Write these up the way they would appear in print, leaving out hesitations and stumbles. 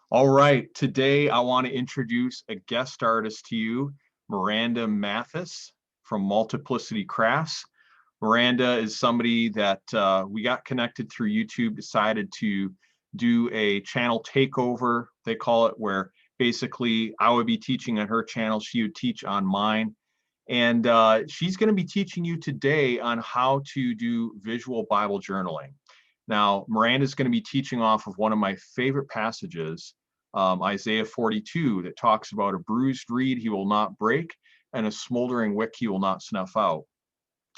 All right, today I want to introduce a guest artist to you, Maranda Mathis from Multiplicity Crafts. Miranda is somebody that we got connected through YouTube, decided to do a channel takeover, they call it, where basically I would be teaching on her channel, she would teach on mine. And she's going to be teaching you today on how to do visual Bible journaling. Now, Miranda is going to be teaching off of one of my favorite passages, Isaiah 42, that talks about a bruised reed he will not break, and a smoldering wick he will not snuff out.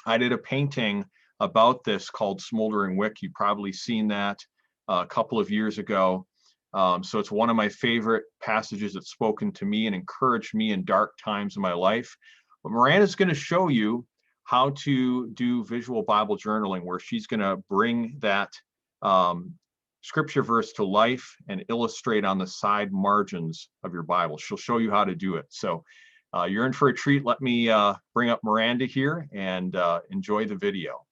I did a painting about this called Smoldering Wick. You've probably seen that a couple of years ago. So it's one of my favorite passages that's spoken to me and encouraged me in dark times of my life. But Miranda's going to show you how to do visual Bible journaling, where she's going to bring that scripture verse to life and illustrate on the side margins of your Bible. She'll show you how to do it. So you're in for a treat. Let me bring up Miranda here and enjoy the video.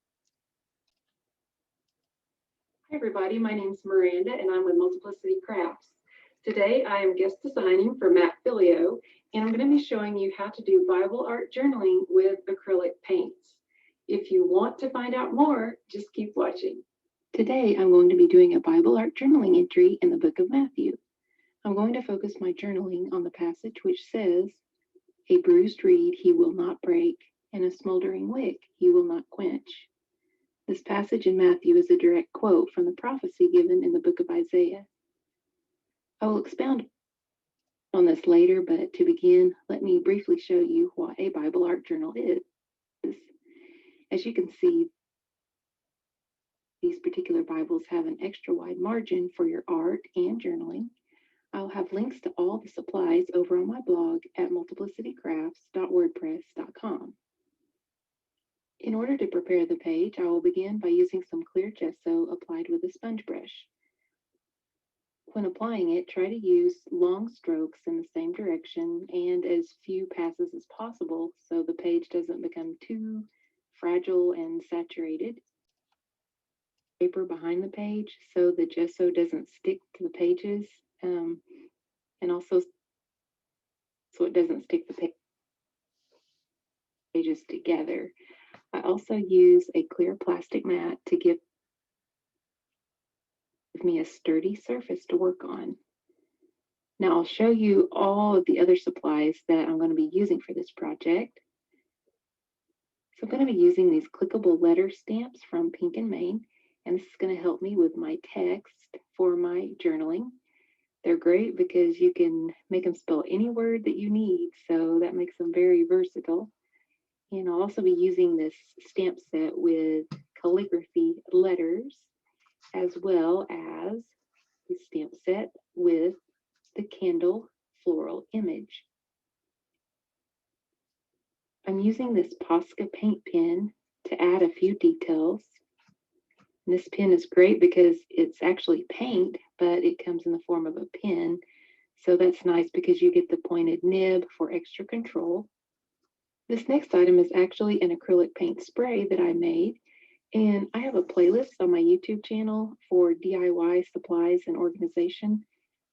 Hi everybody, my name is Miranda and I'm with Multiplicity Crafts. Today I am guest designing for mattphilleo and I'm going to be showing you how to do Bible art journaling with acrylic paints. If you want to find out more, just keep watching. Today I'm going to be doing a Bible art journaling entry in the book of Matthew. I'm going to focus my journaling on the passage which says, "A bruised reed he will not break, and a smoldering wick he will not quench." This passage in Matthew is a direct quote from the prophecy given in the book of Isaiah. I will expound on this later, but to begin, let me briefly show you what a Bible art journal is. As you can see, these particular Bibles have an extra wide margin for your art and journaling. I'll have links to all the supplies over on my blog at multiplicitycrafts.wordpress.com. In order to prepare the page, I will begin by using some clear gesso applied with a sponge brush. When applying it, try to use long strokes in the same direction and as few passes as possible so the page doesn't become too fragile and saturated. Paper behind the page so the gesso doesn't stick to the pages, and also so it doesn't stick the pages together. I also use a clear plastic mat to give me a sturdy surface to work on. Now I'll show you all of the other supplies that I'm going to be using for this project. So I'm going to be using these clickable letter stamps from Pink and Main, and this is going to help me with my text for my journaling. They're great because you can make them spell any word that you need, so that makes them very versatile. And I'll also be using this stamp set with calligraphy letters, as well as the stamp set with the candle floral image. I'm using this Posca paint pen to add a few details. And this pen is great because it's actually paint, but it comes in the form of a pen. So that's nice because you get the pointed nib for extra control. This next item is actually an acrylic paint spray that I made, and I have a playlist on my YouTube channel for DIY supplies and organization.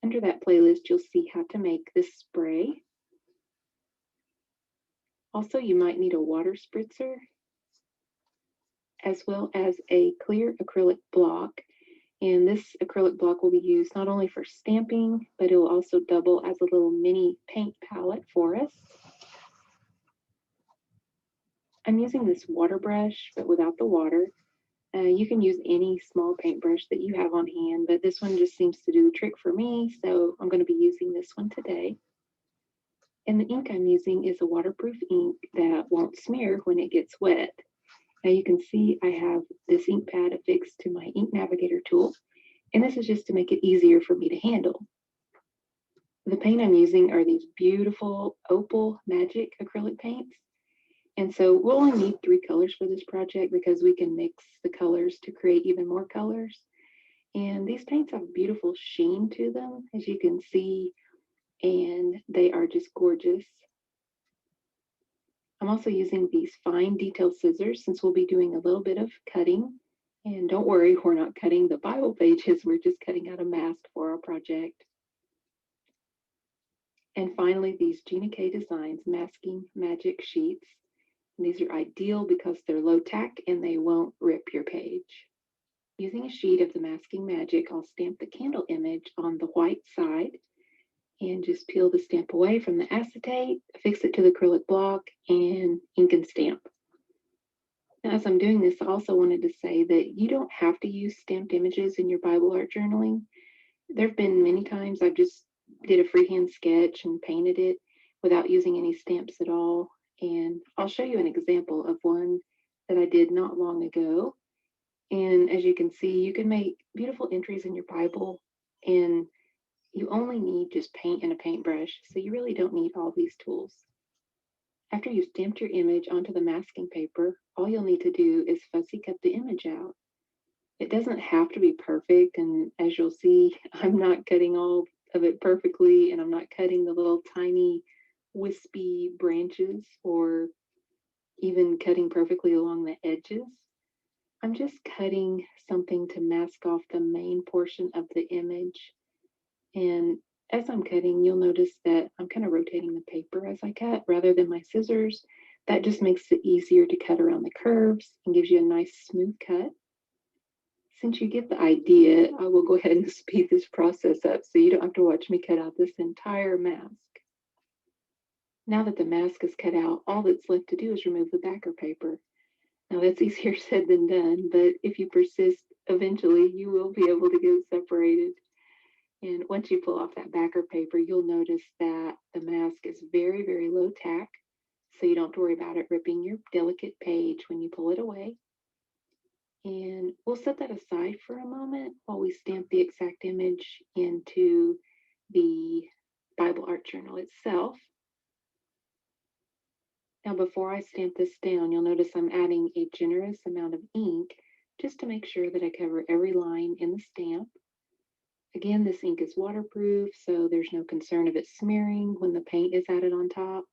Under that playlist, you'll see how to make this spray. Also, you might need a water spritzer, as well as a clear acrylic block. And this acrylic block will be used not only for stamping, but it will also double as a little mini paint palette for us. I'm using this water brush, but without the water. You can use any small paintbrush that you have on hand, but this one just seems to do the trick for me, so I'm going to be using this one today. And the ink I'm using is a waterproof ink that won't smear when it gets wet. Now you can see I have this ink pad affixed to my ink navigator tool, and this is just to make it easier for me to handle. The paint I'm using are these beautiful Opal Magic acrylic paints. And so we'll only need 3 colors for this project because we can mix the colors to create even more colors. And these paints have a beautiful sheen to them, as you can see, and they are just gorgeous. I'm also using these fine detail scissors since we'll be doing a little bit of cutting. And don't worry, we're not cutting the Bible pages, we're just cutting out a mast for our project. And finally, these Gina K Designs masking magic sheets. And these are ideal because they're low tack and they won't rip your page. Using a sheet of the masking magic, I'll stamp the candle image on the white side and just peel the stamp away from the acetate, affix it to the acrylic block, and ink and stamp. Now, as I'm doing this, I also wanted to say that you don't have to use stamped images in your Bible art journaling. There have been many times I've just did a freehand sketch and painted it without using any stamps at all. And I'll show you an example of one that I did not long ago. And as you can see, you can make beautiful entries in your Bible, and you only need just paint and a paintbrush, so you really don't need all these tools. After you've stamped your image onto the masking paper, all you'll need to do is fussy cut the image out. It doesn't have to be perfect, and as you'll see, I'm not cutting all of it perfectly, and I'm not cutting the little tiny wispy branches or even cutting perfectly along the edges. I'm just cutting something to mask off the main portion of the image. And as I'm cutting, you'll notice that I'm kind of rotating the paper as I cut rather than my scissors. That just makes it easier to cut around the curves and gives you a nice smooth cut. Since you get the idea, I will go ahead and speed this process up so you don't have to watch me cut out this entire mask. Now that the mask is cut out, all that's left to do is remove the backer paper. Now that's easier said than done, but if you persist, eventually you will be able to get it separated. And once you pull off that backer paper, you'll notice that the mask is very, very low tack, so you don't have to worry about it ripping your delicate page when you pull it away. And we'll set that aside for a moment while we stamp the exact image into the Bible art journal itself. Now, before I stamp this down, you'll notice I'm adding a generous amount of ink just to make sure that I cover every line in the stamp. Again, this ink is waterproof, so there's no concern of it smearing when the paint is added on top.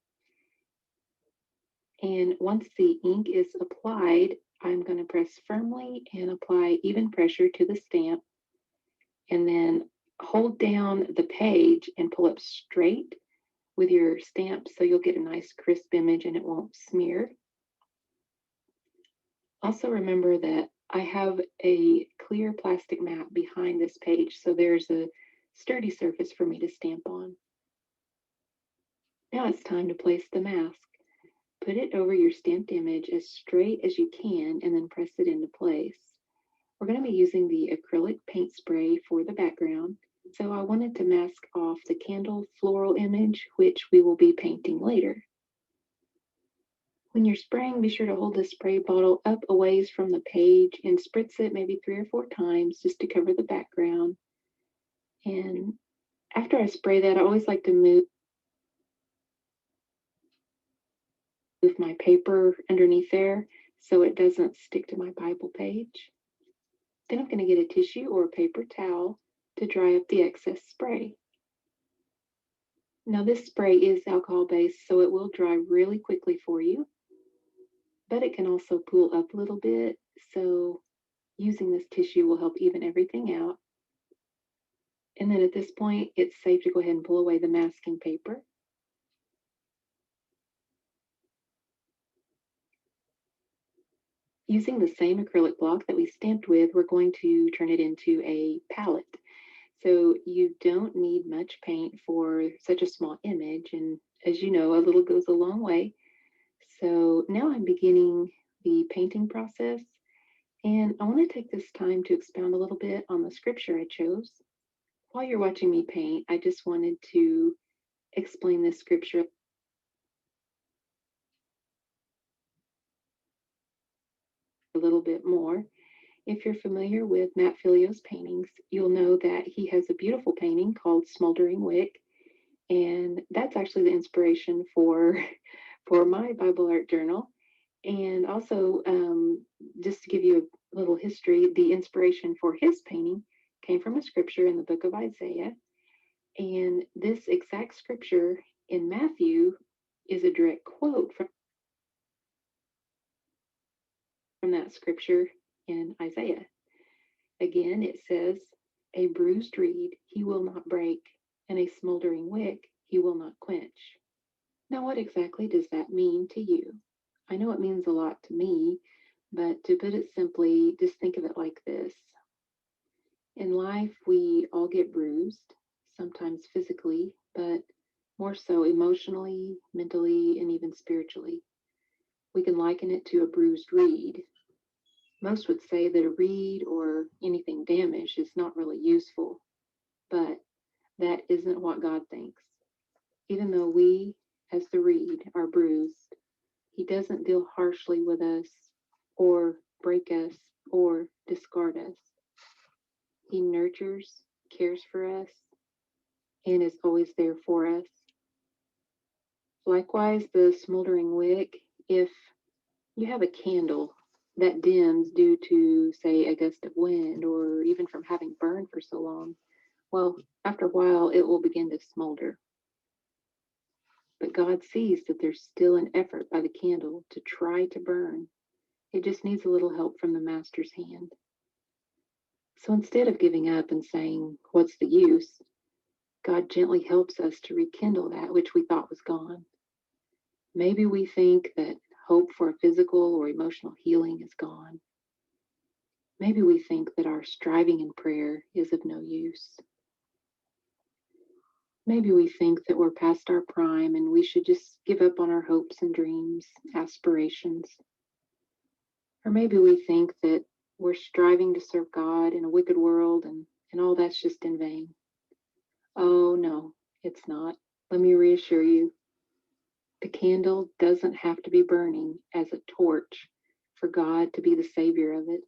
And once the ink is applied, I'm going to press firmly and apply even pressure to the stamp, and then hold down the page and pull up straight with your stamp so you'll get a nice crisp image and it won't smear. Also remember that I have a clear plastic mat behind this page, so there's a sturdy surface for me to stamp on. Now it's time to place the mask. Put it over your stamped image as straight as you can and then press it into place. We're going to be using the acrylic paint spray for the background, so I wanted to mask off the candle floral image, which we will be painting later. When you're spraying, be sure to hold the spray bottle up a ways from the page and spritz it maybe 3 or 4 times just to cover the background. And after I spray that, I always like to move my paper underneath there so it doesn't stick to my Bible page. Then I'm going to get a tissue or a paper towel to dry up the excess spray. Now this spray is alcohol based, so it will dry really quickly for you, but it can also pool up a little bit, so using this tissue will help even everything out. And then at this point, it's safe to go ahead and pull away the masking paper. Using the same acrylic block that we stamped with, we're going to turn it into a palette. So you don't need much paint for such a small image, and as you know, a little goes a long way. So now I'm beginning the painting process, and I want to take this time to expound a little bit on the scripture I chose. While you're watching me paint, I just wanted to explain this scripture a little bit more. If you're familiar with mattphilleo's paintings, you'll know that he has a beautiful painting called Smoldering Wick, and that's actually the inspiration for my Bible art journal. And also, just to give you a little history, the inspiration for his painting came from a scripture in the book of Isaiah. And this exact scripture in Matthew is a direct quote from that scripture in Isaiah. Again, it says, "A bruised reed he will not break, and a smoldering wick he will not quench. Now, what exactly does that mean to you? I know it means a lot to me, but to put it simply, just think of it like this. In life, we all get bruised, sometimes physically, but more so emotionally, mentally, and even spiritually. We can liken it to a bruised reed. Most would say that a reed or anything damaged is not really useful, but that isn't what God thinks. Even though we, as the reed, are bruised, He doesn't deal harshly with us or break us or discard us. He nurtures, cares for us, and is always there for us. Likewise, the smoldering wick, if you have a candle that dims due to, say, a gust of wind or even from having burned for so long, well, after a while it will begin to smolder. But God sees that there's still an effort by the candle to try to burn. It just needs a little help from the master's hand. So instead of giving up and saying, "What's the use?" God gently helps us to rekindle that which we thought was gone. Maybe we think that hope for a physical or emotional healing is gone. Maybe we think that our striving in prayer is of no use. Maybe we think that we're past our prime and we should just give up on our hopes and dreams, aspirations. Or maybe we think that we're striving to serve God in a wicked world and all that's just in vain. Oh, no, it's not. Let me reassure you, the candle doesn't have to be burning as a torch for God to be the savior of it.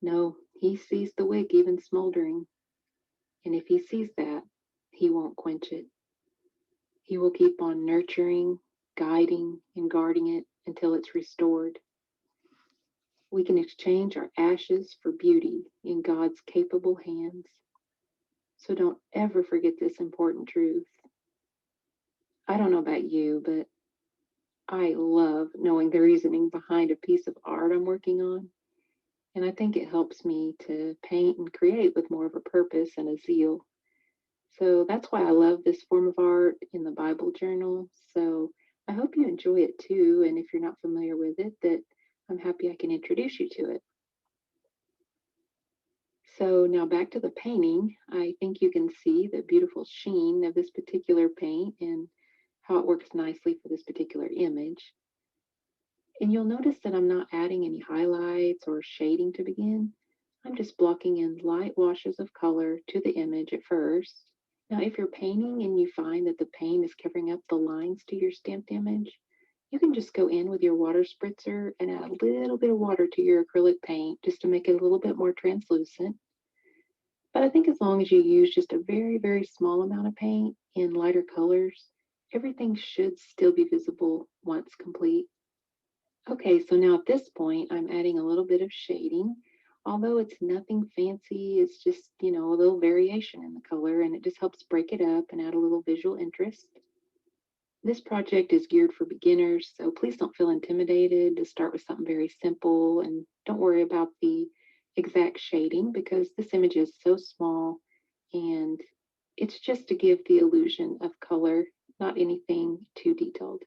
No, He sees the wick even smoldering. And if He sees that, He won't quench it. He will keep on nurturing, guiding, and guarding it until it's restored. We can exchange our ashes for beauty in God's capable hands. So don't ever forget this important truth. I don't know about you, but I love knowing the reasoning behind a piece of art I'm working on. And I think it helps me to paint and create with more of a purpose and a zeal. So that's why I love this form of art in the Bible journal. So I hope you enjoy it too. And if you're not familiar with it, that I'm happy I can introduce you to it. So now back to the painting. I think you can see the beautiful sheen of this particular paint and how it works nicely for this particular image. And you'll notice that I'm not adding any highlights or shading to begin. I'm just blocking in light washes of color to the image at first. Now, if you're painting and you find that the paint is covering up the lines to your stamped image, you can just go in with your water spritzer and add a little bit of water to your acrylic paint just to make it a little bit more translucent. But I think as long as you use just a very, very small amount of paint in lighter colors, everything should still be visible once complete. Okay, so now at this point, I'm adding a little bit of shading. Although it's nothing fancy, it's just, a little variation in the color, and it just helps break it up and add a little visual interest. This project is geared for beginners, so please don't feel intimidated to start with something very simple, and don't worry about the exact shading because this image is so small and it's just to give the illusion of color, not anything too detailed.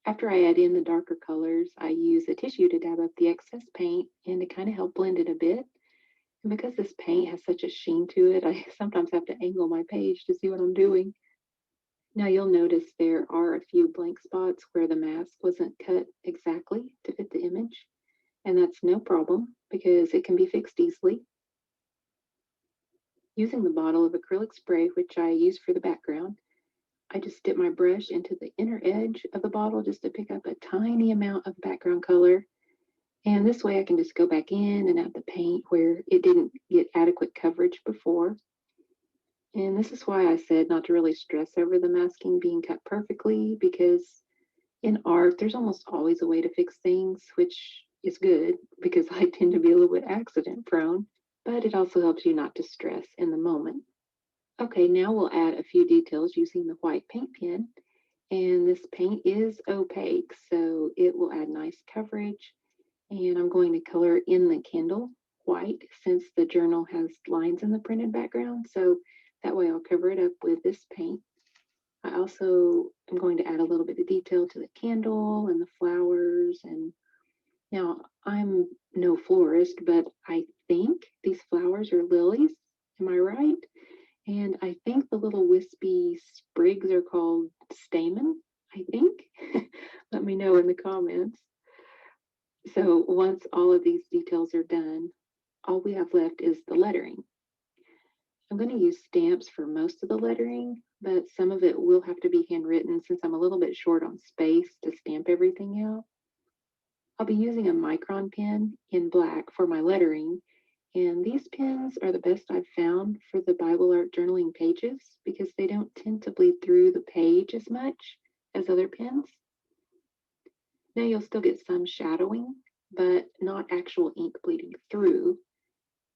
After I add in the darker colors, I use a tissue to dab up the excess paint and to kind of help blend it a bit. And because this paint has such a sheen to it, I sometimes have to angle my page to see what I'm doing. Now you'll notice there are a few blank spots where the mask wasn't cut exactly to fit the image. And that's no problem because it can be fixed easily. Using the bottle of acrylic spray, which I use for the background, I just dip my brush into the inner edge of the bottle just to pick up a tiny amount of background color. And this way I can just go back in and add the paint where it didn't get adequate coverage before. And this is why I said not to really stress over the masking being cut perfectly, because in art, there's almost always a way to fix things, which is good because I tend to be a little bit accident prone, but it also helps you not to stress in the moment. Okay, now we'll add a few details using the white paint pen. And this paint is opaque, so it will add nice coverage. And I'm going to color in the candle white since the journal has lines in the printed background. So that way, I'll cover it up with this paint. I also am going to add a little bit of detail to the candle and the flowers. And now I'm no florist, but I think these flowers are lilies. Am I right? And I think the little wispy sprigs are called stamen, I think. Let me know in the comments. So once all of these details are done, all we have left is the lettering. I'm going to use stamps for most of the lettering, but some of it will have to be handwritten since I'm a little bit short on space to stamp everything out. I'll be using a micron pen in black for my lettering, and these pens are the best I've found for the Bible art journaling pages because they don't tend to bleed through the page as much as other pens. Now you'll still get some shadowing, but not actual ink bleeding through.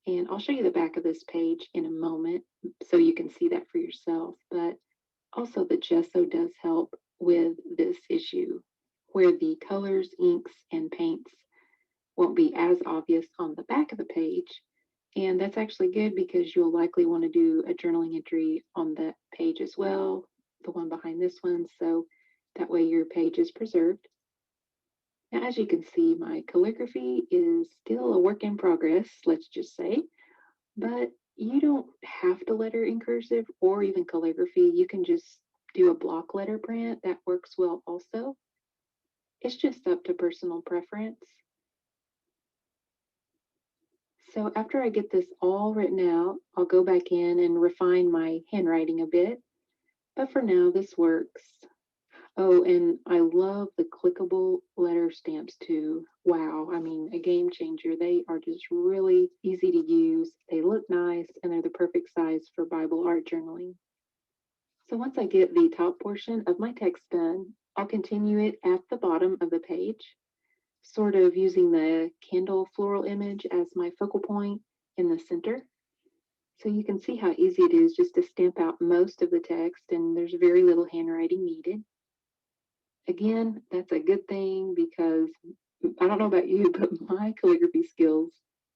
And I'll show you the back of this page in a moment so you can see that for yourself. But also the gesso does help with this issue where the colors, inks, and paints won't be as obvious on the back of the page. And that's actually good because you'll likely want to do a journaling entry on that page as well, the one behind this one. So that way your page is preserved. Now, as you can see, my calligraphy is still a work in progress, let's just say, but you don't have to letter in cursive or even calligraphy. You can just do a block letter print. That works well also. It's just up to personal preference. So after I get this all written out, I'll go back in and refine my handwriting a bit. But for now, this works. Oh, and I love the clickable letter stamps too. Wow, I mean, a game changer. They are just really easy to use. They look nice and they're the perfect size for Bible art journaling. So once I get the top portion of my text done, I'll continue it at the bottom of the page, sort of using the candle floral image as my focal point in the center. So you can see how easy it is just to stamp out most of the text, and there's very little handwriting needed. Again, that's a good thing because I don't know about you, but my calligraphy skills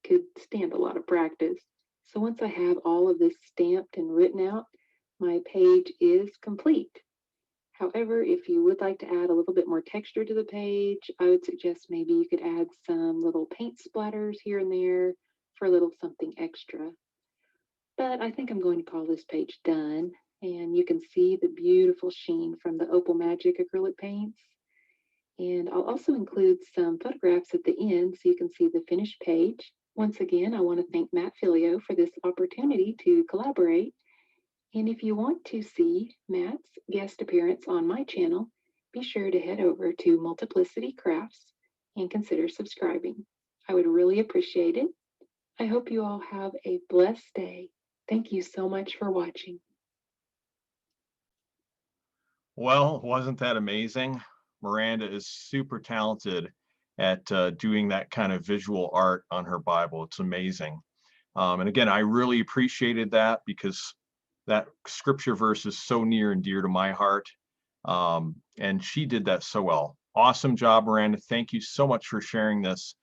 could stand a lot of practice. So once I have all of this stamped and written out, my page is complete. However, if you would like to add a little bit more texture to the page, I would suggest maybe you could add some little paint splatters here and there for a little something extra. But I think I'm going to call this page done. And you can see the beautiful sheen from the Opal Magic acrylic paints. And I'll also include some photographs at the end so you can see the finished page. Once again, I want to thank mattphilleo for this opportunity to collaborate. And if you want to see Matt's guest appearance on my channel, be sure to head over to Multiplicity Crafts and consider subscribing. I would really appreciate it. I hope you all have a blessed day. Thank you so much for watching. Well, wasn't that amazing? Miranda is super talented at doing that kind of visual art on her Bible. It's amazing. And again, I really appreciated that because that scripture verse is so near and dear to my heart. And she did that so well. Awesome job, Miranda. Thank you so much for sharing this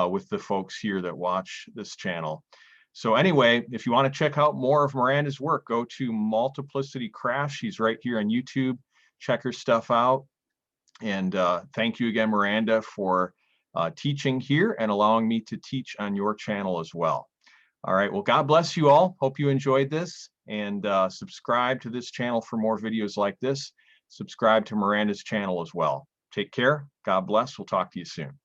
with the folks here that watch this channel. So anyway, if you want to check out more of Miranda's work, go to Multiplicity Crafts. She's right here on YouTube. Check her stuff out. And thank you again, Miranda, for teaching here and allowing me to teach on your channel as well. All right, well, God bless you all. Hope you enjoyed this, and subscribe to this channel for more videos like this. Subscribe to Miranda's channel as well. Take care. God bless. We'll talk to you soon.